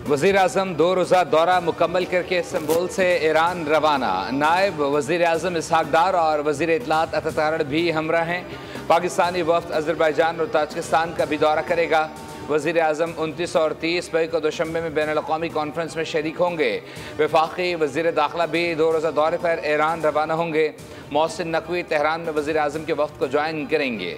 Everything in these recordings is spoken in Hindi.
वज़ीर आज़म 2 रोज़ा दौरा मुकम्मल करके इस्तांबुल से ईरान रवाना। नायब वज़ीर आज़म इसहाक डार और वज़ीर इत्तलात अतातारड़ भी हमरा हैं। पाकिस्तानी वफ़द अज़रबैजान और ताजिकिस्तान का भी दौरा करेगा। वज़ीर आज़म 29 और 30 मई को दोशंबे में बैनुल-अक़वामी कॉन्फ्रेंस में शरीक होंगे। वफाकी वज़ीर दाखिला भी 2 रोज़ा दौरे पर ईरान रवाना होंगे। मोहसिन नकवी तेहरान में वज़ीर आज़म के वफ़द को ज्वाइन करेंगे।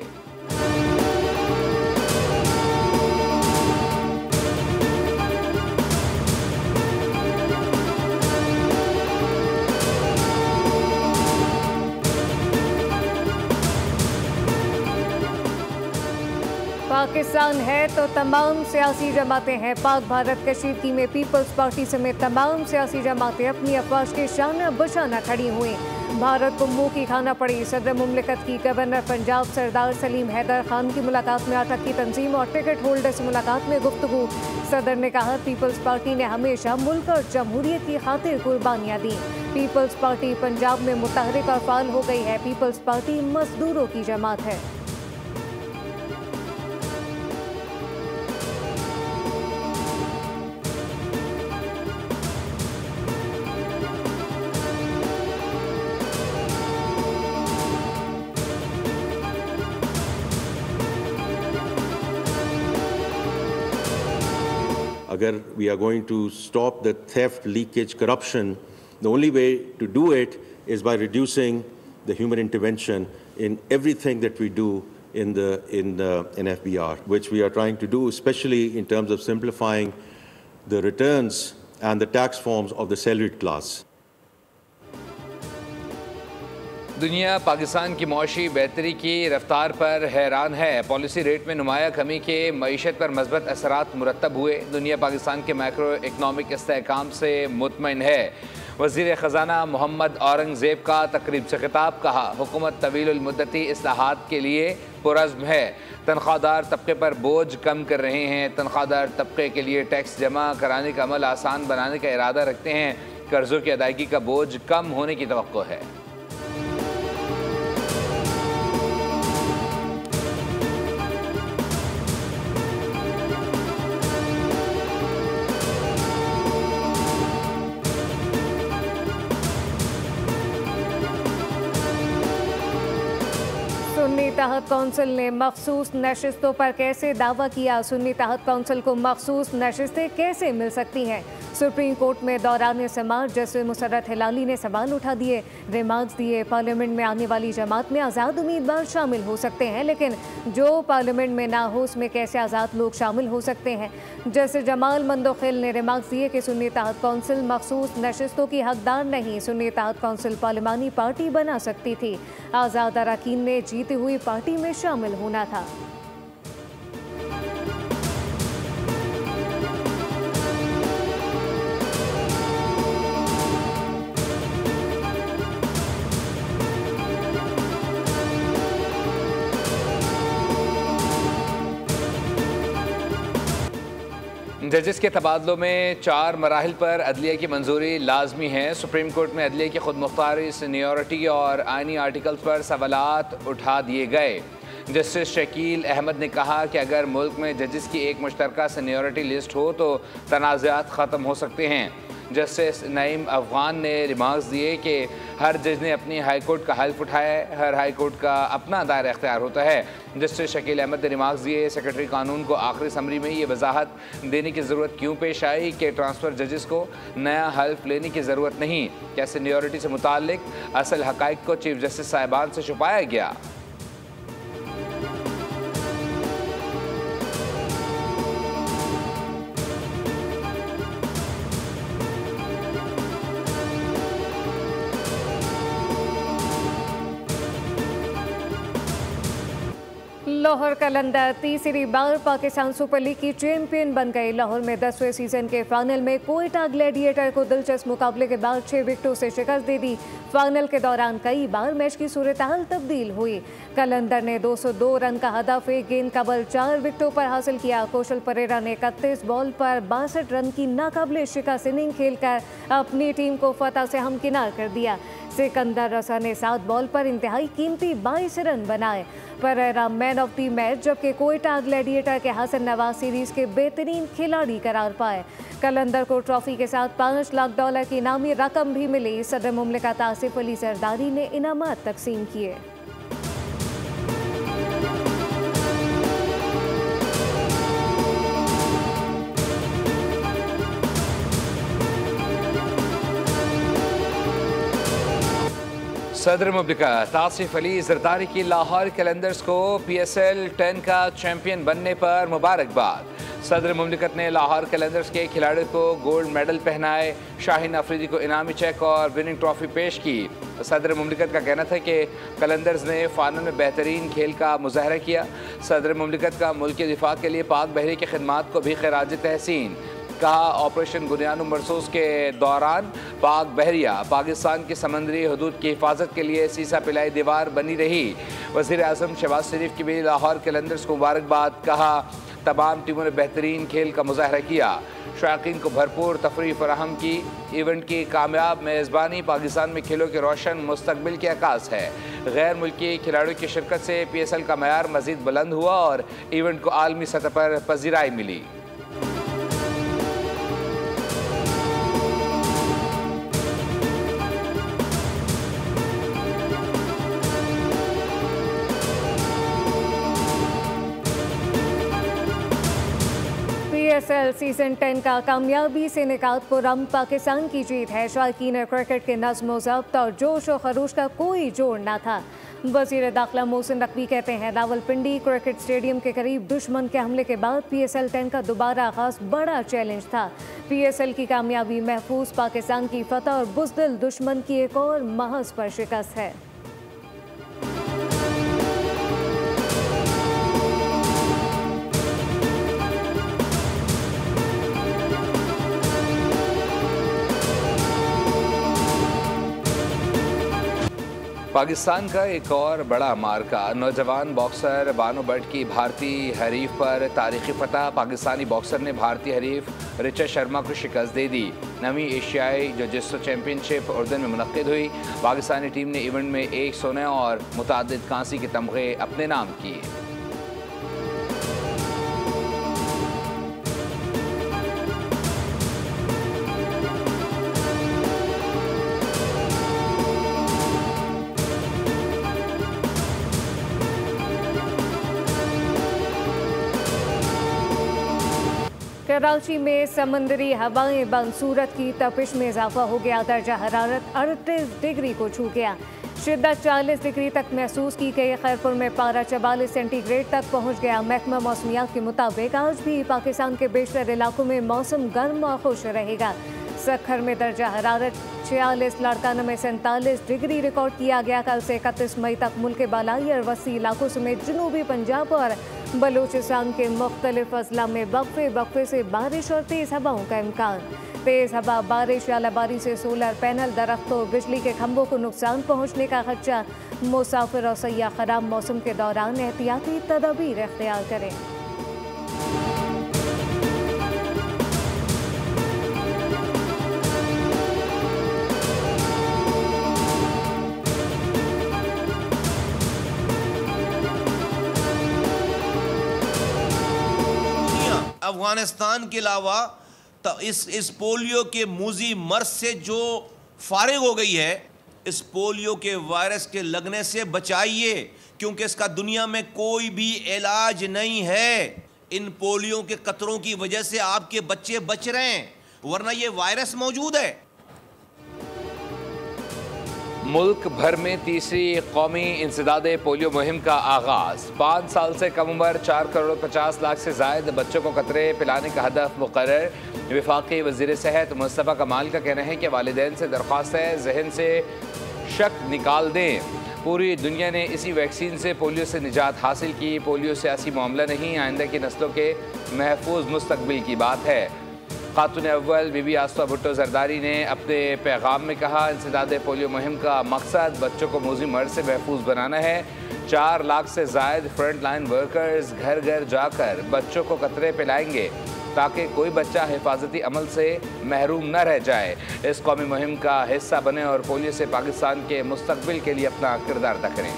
पाकिस्तान है तो तमाम सियासी जमातें हैं। पाक भारत कशीदगी में पीपल्स पार्टी समेत तमाम सियासी जमातें अपनी अफवाज के शाना बशाना खड़ी हुई। भारत को मुंह की खाना पड़ी। सदर मुमलिकत की गवर्नर पंजाब सरदार सलीम हैदर खान की मुलाकात में आतंकी तंजीम और टिकट होल्डर से मुलाकात में गुफ्तगू। सदर ने कहा, पीपल्स पार्टी ने हमेशा मुल्क और जमहूरियत की खातिर कुर्बानियाँ दी। पीपल्स पार्टी पंजाब में मुतहरिक और फाल हो गई है। पीपल्स पार्टी मजदूरों की जमात है। Agar we are going to stop the theft, leakage, corruption, the only way to do it is by reducing the human intervention in everything that we do in FBR, which we are trying to do, especially in terms of simplifying the returns and the tax forms of the salaried class. दुनिया पाकिस्तान की मौशी बेहतरी की रफ्तार पर हैरान है। पॉलिसी रेट में नुमाया कमी के मईशत पर मज़बूत असरात मुरतब हुए। दुनिया पाकिस्तान के मैक्रो इकनॉमिक इस्तेहकाम से मुतमईन है। वज़ीर ख़जाना मोहम्मद औरंगज़ेब का तकरीब से खिताब। कहा, हुकूमत तवील मुद्दती इस्लाहात के लिए पुरज़्म है। तनख्वाहदार तबके पर बोझ कम कर रहे हैं। तनख्वाहदार तबके के लिए टैक्स जमा कराने का अमल आसान बनाने का इरादा रखते हैं। कर्ज़ों की अदायगी का बोझ कम होने की तवक्को है। सुन्नी तहत कौंसिल ने मखसूस नशिस्तों पर कैसे दावा किया? सुन्नी तहत कौंसिल को मखसूस नशिस्तें कैसे मिल सकती हैं? सुप्रीम कोर्ट में दौरान समाअत जस्टिस मुसर्रत हिलाली ने सवाल उठा दिए, रिमार्क्स दिए। पार्लियामेंट में आने वाली जमात में आज़ाद उम्मीदवार शामिल हो सकते हैं, लेकिन जो पार्लियामेंट में ना हो उसमें कैसे आज़ाद लोग शामिल हो सकते हैं? जस्टिस जमाल मंदोखिल ने रिमार्क्स दिए कि सुन्नी तहत कौंसिल मखसूस नशिस्तों की हकदार नहीं। सुन्नी तहत कौंसिल पार्लिमानी पार्टी बना सकती थी। आज़ाद अरकान ने जीती हुई पार्टी में शामिल होना था। जजेस के तबादलों में 4 मराहिल पर अदलिया की मंजूरी लाजमी है। सुप्रीम कोर्ट में अदलिया की खुद मुख्तारी, सीनियरिटी और आइनी आर्टिकल्स पर सवालात उठा दिए गए। जस्टिस शकील अहमद ने कहा कि अगर मुल्क में जजेस की एक मुश्तरका सीनियरिटी लिस्ट हो तो तनाज़ात ख़त्म हो सकते हैं। जस्टिस नईम अफ़गान ने रिमार्क्स दिए कि हर जज ने अपनी हाई कोर्ट का हल्फ उठाया है। हर हाई कोर्ट का अपना दायरा इख्तियार होता है। जस्टिस शकील अहमद ने रिमार्क्स दिए, सेक्रेटरी कानून को आखिरी समरी में ये वजाहत देने की ज़रूरत क्यों पेश आई कि ट्रांसफ़र जजेस को नया हल्फ लेने की ज़रूरत नहीं। क्या सीनियरिटी से मुताल्लिक असल हक़ाइक़ को चीफ जस्टिस साहिबान से छुपाया गया? लाहौर कलंदर तीसरी बार पाकिस्तान सुपर लीग की चैंपियन बन गई। लाहौर में 10वें सीजन के फाइनल में कोयटा ग्लैडिएटर को दिलचस्प मुकाबले के बाद 6 विकेटों से शिकस्त दे दी। फाइनल के दौरान कई बार मैच की सूरत हाल तब्दील हुई। कलंदर ने 202 रन का हदफ एक गेंद का बल 4 विकेटों पर हासिल किया। कौशल परेरा ने 31 बॉल पर 62 रन की नाकाबिले शिकस्त इनिंग खेलकर अपनी टीम को फतह से हमकिनार कर दिया। सिकंदर रसा ने 7 बॉल पर इंतहाई कीमती 22 रन बनाए। Perera man of the match, जबकि कोयटा ग्लैडिएटर के हसन नवाज सीरीज के बेहतरीन खिलाड़ी करार पाए। कलंदर को ट्रॉफी के साथ $5 लाख की इनामी रकम भी मिली। सदर मुमलिकत आसिफ अली जरदारी ने इनामात तकसीम किए। सदर मुमलिकत आसिफ अली जरदारी की लाहौर कलंदर्स को PSL 10 का चैंपियन बनने पर मुबारकबाद। सदर मुमलिकत ने लाहौर कलंदर्स के खिलाड़ियों को गोल्ड मेडल पहनाए, शाहीन अफरीदी को इनामी चेक और विनिंग ट्रॉफी पेश की। सदर मुमलिकत का कहना था कि कलंदर्स ने फाइनल में बेहतरीन खेल का मुजाहरा किया। सदर मुमलिकत का मुल्क के दिफा के लिए पाक बहरी की खिदमात को भी खिराज तहसीन कहा। ऑपरेशन गुनियान मरसूस के दौरान पाक बहरिया पाकिस्तान की समंदरी हदूद की हिफाजत के लिए सीसा पिलाई दीवार बनी रही। वज़ीर आज़म शहबाज शरीफ की भी लाहौर कलंदर्स को मुबारकबाद कहा। तमाम टीमों ने बेहतरीन खेल का मुजाहरा किया, शायकीन को भरपूर तफरीह फराहम की। इवेंट की कामयाब मेज़बानी पाकिस्तान में खेलों के रोशन मुस्तकबिल की अक्कास है। गैर मुल्की खिलाड़ियों की शिरकत से PSL का मयार मज़ीद बुलंद हुआ और इवेंट को आलमी सतह पर पजीराई मिली। PSL सीजन 10 का कामयाबी से निकात पुरम पाकिस्तान की जीत है। शायकीन क्रिकेट के नज़्म ज़ब्त और जोश और खरोश का कोई जोड़ ना था। वज़ीर दाखिला मोहसिन नकवी कहते हैं रावलपिंडी क्रिकेट स्टेडियम के करीब दुश्मन के हमले के बाद PSL 10 का दोबारा आगाज बड़ा चैलेंज था। PSL की कामयाबी महफूज पाकिस्तान की फतह और बुज़दिल दुश्मन की एक और महज पर शिकस्त है। पाकिस्तान का एक और बड़ा मार्का, नौजवान बॉक्सर बानो भट्ट की भारतीय हरीफ पर तारीखी फतह। पाकिस्तानी बॉक्सर ने भारतीय हरीफ रिचा शर्मा को शिकस्त दे दी। नवीं एशियाई जुजित्सु चैंपियनशिप उर्दन में मुनक्किद हुई। पाकिस्तानी टीम ने इवेंट में 1 सोने और मुतादिद कांसी के तमगे अपने नाम किए। कराची में समंदरी हवाएं बंद, सूरत की तपिश में इजाफा हो गया। दर्जा हरारत 38 डिग्री को छू गया। शिद्दत 40 डिग्री तक महसूस की गई। खैरपुर में पारा 44 सेंटीग्रेड तक पहुंच गया। महकमा मौसमियात के मुताबिक आज भी पाकिस्तान के बेशतर इलाकों में मौसम गर्म और खुश रहेगा। सखर में दर्जा हरारत 46, लाड़काना में 47 डिग्री रिकॉर्ड किया गया। कल से 31 मई तक मुल्क के बालाई और वसी इलाकों समेत जनूबी पंजाब और बलूचिस्तान के मुख्तलिफ अजला में वक्फे से बारिश और तेज़ हवाओं का इम्कान। तेज़ हवा, बारिश या लबारी से सोलर पैनल, दरख्तों, बिजली के खंभों को नुकसान पहुँचने का खदशा। मुसाफिर और सयाह खराब मौसम के दौरान एहतियाती तदाबीर इख्तियार करें। अफगानिस्तान के अलावा इस पोलियो के मूजी मर्ज से जो फारिग हो गई है, इस पोलियो के वायरस के लगने से बचाइए, क्योंकि इसका दुनिया में कोई भी इलाज नहीं है। इन पोलियो के कतरों की वजह से आपके बच्चे बच रहे हैं, वरना ये वायरस मौजूद है। मुल्क भर में तीसरी कौमी इंसदाद पोलियो मुहिम का आगाज। 5 साल से कम उम्र 4 करोड़ 50 लाख से ज़ायद बच्चों को कतरे पिलाने का हदफ मुकर्रर। वफाकी वज़ीर सेहत मुस्तफ़ा कमाल का कहना है कि वालिदैन से दरख्वास्त है जहन से शक निकाल दें। पूरी दुनिया ने इसी वैक्सीन से पोलियो से निजात हासिल की। पोलियो सियासी मामला नहीं, आइंदा की नस्लों के महफूज मुस्तकबिल की बात है। खातून अव्वल बीबी आसफा भुट्टो जरदारी ने अपने पैगाम में कहा, इंसदाद पोलियो मुहिम का मकसद बच्चों को मूजी मर्ज से महफूज बनाना है। 4 लाख से ज़ायद फ्रंट लाइन वर्कर्स घर घर जाकर बच्चों को कतरे पिलाएंगे ताकि कोई बच्चा हिफाजती अमल से महरूम न रह जाए। इस कौमी मुहिम का हिस्सा बने और पोलियो से पाकिस्तान के मुस्तकबिल के लिए अपना किरदार अदा करें।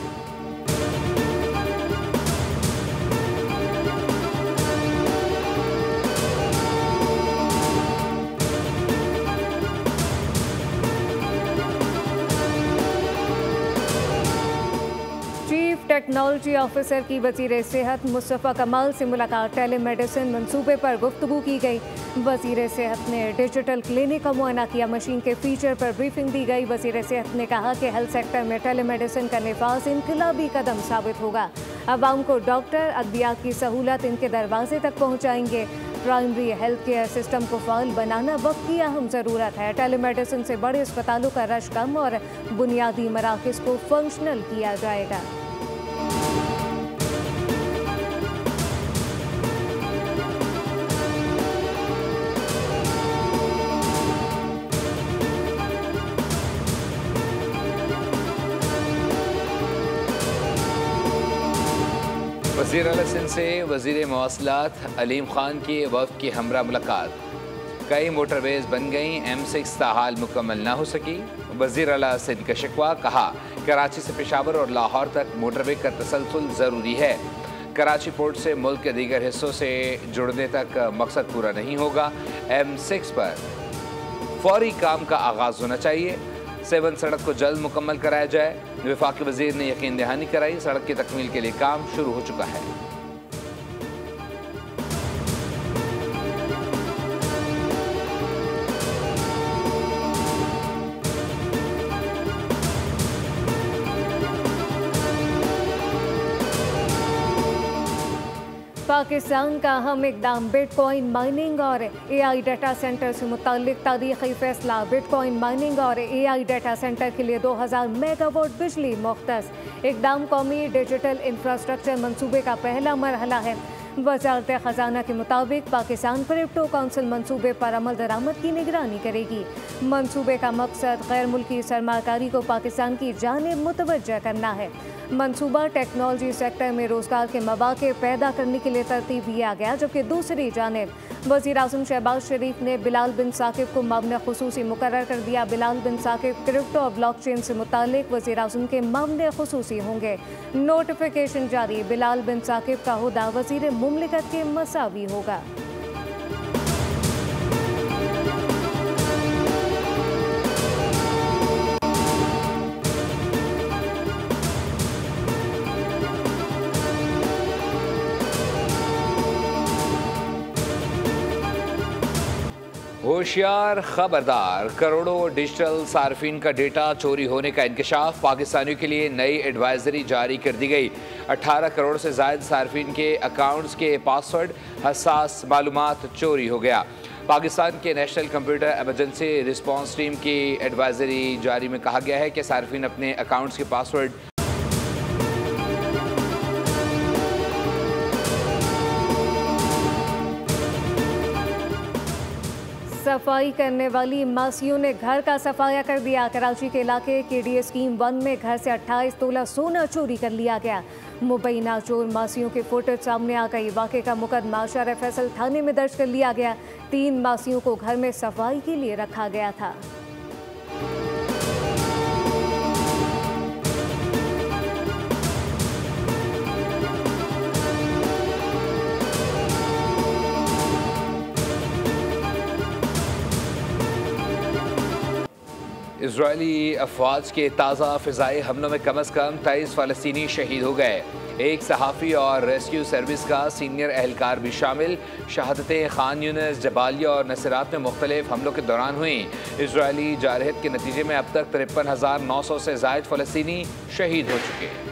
टेक्नोलॉजी ऑफिसर की वज़ीर सेहत मुस्तफ़ा कमाल से मुलाकात। टेलीमेडिसिन मंसूबे पर गुफ्तगू की गई। वज़ीर सेहत ने डिजिटल क्लिनिक का मुआयना किया। मशीन के फीचर पर ब्रीफिंग दी गई। वज़ीर सेहत ने कहा कि हेल्थ सेक्टर में टेलीमेडिसिन का निफाज इनकलाबी कदम साबित होगा। आवाम को डॉक्टर अद्वियात की सहूलत इनके दरवाजे तक पहुँचाएंगे। प्राइमरी हेल्थ केयर सिस्टम को फाल बनाना वक्त की अहम ज़रूरत है। टेलीमेडिसिन से बड़े अस्पतालों का रश कम और बुनियादी मराकज़ को फंक्शनल किया जाएगा। वज़ीर आला सिंध से वज़ीर मवासलात अलीम खान की वफ़द की हमरा मुलाकात। कई मोटरवेज बन गईं, M6 ताहाल मुकम्मल ना हो सकी। वज़ीर आला सिंध का शिकवा, कहा कराची से पेशावर और लाहौर तक मोटरवे का तसलसल ज़रूरी है। कराची पोर्ट से मुल्क के दीगर हिस्सों से जुड़ने तक मकसद पूरा नहीं होगा। M6 पर फौरी काम का आगाज़ होना चाहिए। 7 सड़क को जल्द मुकम्मल कराया जाए। वफाकी वज़ीर ने यकीन दहानी कराई, सड़क की तकमील के लिए काम शुरू हो चुका है। पाकिस्तान का अहम इकदाम बिटकॉइन माइनिंग और AI डाटा सेंटर से मुताल्लिक तारीखी फैसला। बिटकॉइन माइनिंग और AI डाटा सेंटर के लिए 2000 मेगावाट बिजली मुख्तस। इकदाम कौमी डिजिटल इंफ्रास्ट्रक्चर मंसूबे का पहला मरहला है। वज़ारत ख़जाना के मुताबिक पाकिस्तान क्रिप्टो काउंसिल मंसूबे पर अमल दरामद की निगरानी करेगी। मंसूबे का मकसद गैर मुल्की सरमाकारी को पाकिस्तान की जानिब मुतवज्जह करना है। मंसूबा टेक्नोलॉजी सेक्टर में रोज़गार के मौक़े पैदा करने के लिए तरतीब दिया गया, जबकि दूसरी जानिब वज़ीर आज़म शहबाज शरीफ ने बिलाल बिन साकिब को मामले ख़ुसूसी मुकर्रर कर दिया। बिलाल बिन साकिब क्रिप्टो और ब्लॉकचेन से मुताल्लिक वज़ीर आज़म के मामले ख़ुसूसी होंगे। नोटिफिकेशन जारी। बिलाल बिन साकिब का हुदा वज़ीर मुमलिकत के मसावी होगा। होशियार खबरदार, करोड़ों डिजिटल सार्फिन का डेटा चोरी होने का इंकशाफ। पाकिस्तानियों के लिए नई एडवाइजरी जारी कर दी गई। 18 करोड़ से ज़ायद सार्फिन के अकाउंट्स के पासवर्ड हसास मालूमात चोरी हो गया। पाकिस्तान के national computer emergency response team की एडवाइजरी जारी में कहा गया है कि सार्फिन अपने अकाउंट्स के पासवर्ड सफाई करने वाली मासियों ने घर का सफाया कर दिया। कराची के इलाके KDA स्कीम 1 में घर से 28 तोला सोना चोरी कर लिया गया। मुबैना चोर मासियों की फुटेज सामने आ गई। वाक़े का मुकदमा शहर फैसल थाने में दर्ज कर लिया गया। 3 मासियों को घर में सफाई के लिए रखा गया था। इजरायली अफवाज के ताज़ा फ़िज़ाई हमलों में कम अज़ कम 23 फ़लस्तीनी शहीद हो गए। एक सहाफ़ी और रेस्क्यू सर्विस का सीनियर एहलकार भी शामिल। शहादतें खान यूनिस, जबालिया और नसरात में मुख्तलिफ हमलों के दौरान हुई। इजरायली जारहत के नतीजे में अब तक 53,900 से ज़ायद फ़लस्तीनी शहीद हो चुके हैं।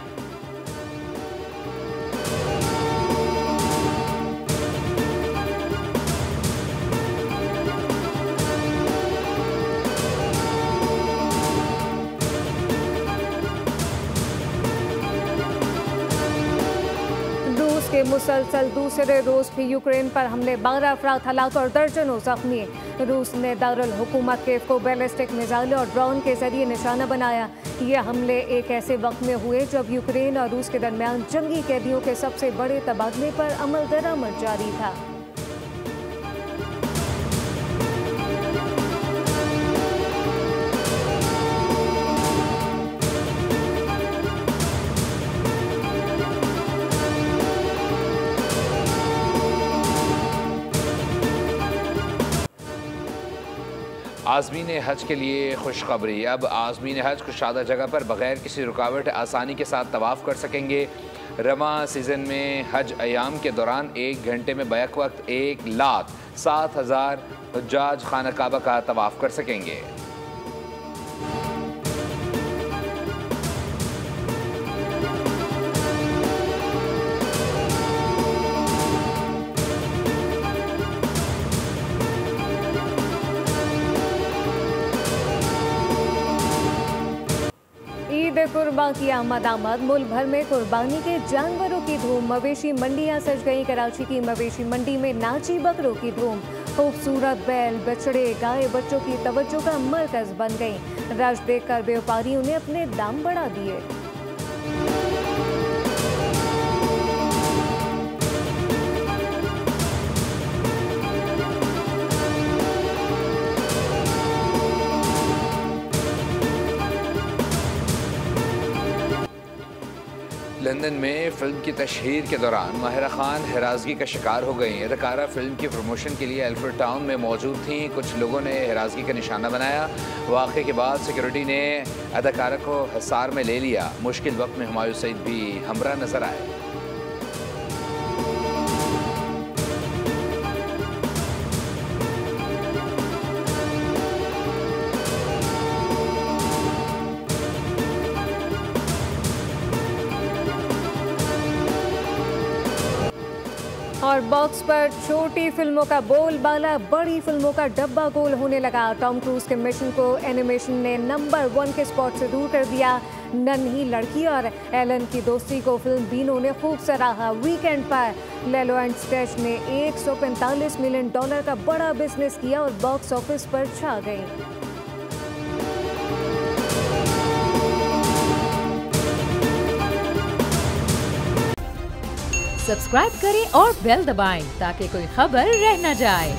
के मुसलसल दूसरे रोज भी यूक्रेन पर हमले, 12 अफराद हलाक और दर्जनों जख्मी। रूस ने दारुल हुकूमत कीव को बैलिस्टिक मिसाइल और ड्रोन के जरिए निशाना बनाया। ये हमले एक ऐसे वक्त में हुए जब यूक्रेन और रूस के दरमियान जंगी कैदियों के सबसे बड़े तबादले पर अमल दरामद जारी था। आज़मीन हज के लिए खुशखबरी। अब आज़मीन हज कुशादा जगह पर बग़ैर किसी रुकावट आसानी के साथ तवाफ़ कर सकेंगे। रमा सीज़न में हज अयाम के दौरान 1 घंटे में बैक वक्त 1,07,000 हुज्जाज खाना काबा का तवाफ़ कर सकेंगे। ईद कुर्बान की आमद मुल्क भर में कुर्बानी के जानवरों की धूम। मवेशी मंडियां सज गई। कराची की मवेशी मंडी में नाची बकरों की धूम। खूबसूरत बैल, बछड़े, गाय बच्चों की तवज्जो का मरकज बन गई। रश देखकर व्यापारियों ने अपने दाम बढ़ा दिए। लंदन में फिल्म की तशहीर के दौरान माहिरा खान हिरासगी का शिकार हो गई। अदाकारा फिल्म की प्रमोशन के लिए एल्फ्रेड टाउन में मौजूद थीं। कुछ लोगों ने हिरासगी का निशाना बनाया। वाक़े के बाद सिक्योरिटी ने अदाकारा को हिसार में ले लिया। मुश्किल वक्त में हुमायूं सईद भी हमरा नजर आए। और बॉक्स पर छोटी फिल्मों का बोलबाला बड़ी फिल्मों का डब्बा गोल होने लगा। टॉम क्रूज के मिशन को एनिमेशन ने नंबर 1 के स्पॉट से दूर कर दिया। नन्ही लड़की और एलन की दोस्ती को फिल्म बीनो ने खूब सराहा। वीकेंड पर लेलो एंड स्टेच ने $145 मिलियन का बड़ा बिजनेस किया और बॉक्स ऑफिस पर छा गई। सब्सक्राइब करें और बेल दबाएं ताकि कोई खबर रह न जाए।